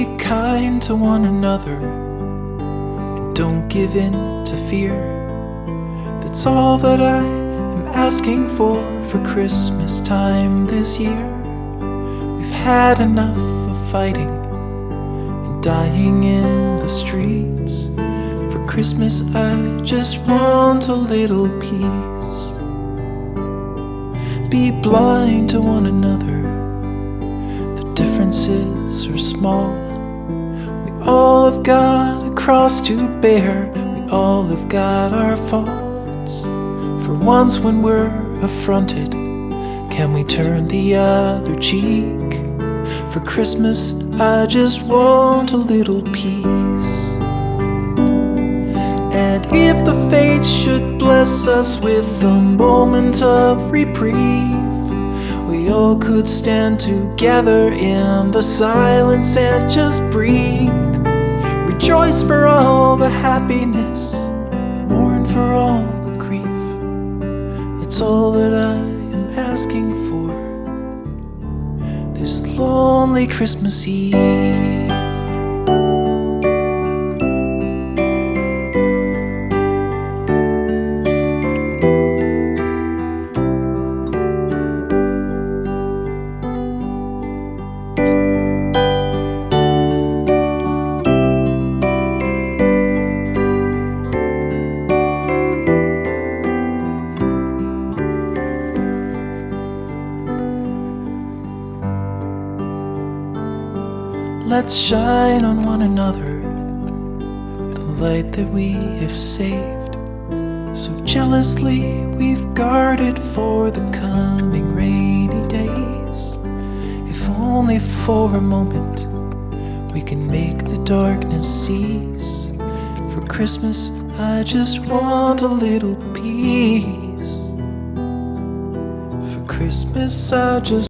Be kind to one another and don't give in to fear. That's all that I am asking for Christmas time this year. We've had enough of fighting and dying in the streets. For Christmas I just want a little peace. Be blind to one another, the differences are small. We all have got a cross to bear, we all have got our faults. For once when we're affronted, can we turn the other cheek? For Christmas I just want a little peace. And if the fates should bless us with a moment of reprieve, we all could stand together in the silence and just breathe. Rejoice for all the happiness, mourn for all the grief. It's all that I am asking for this lonely Christmas Eve. Let's shine on one another the light that we have saved, so jealously we've guarded for the coming rainy days. If only for a moment we can make the darkness cease. For Christmas I just want a little peace. For Christmas I just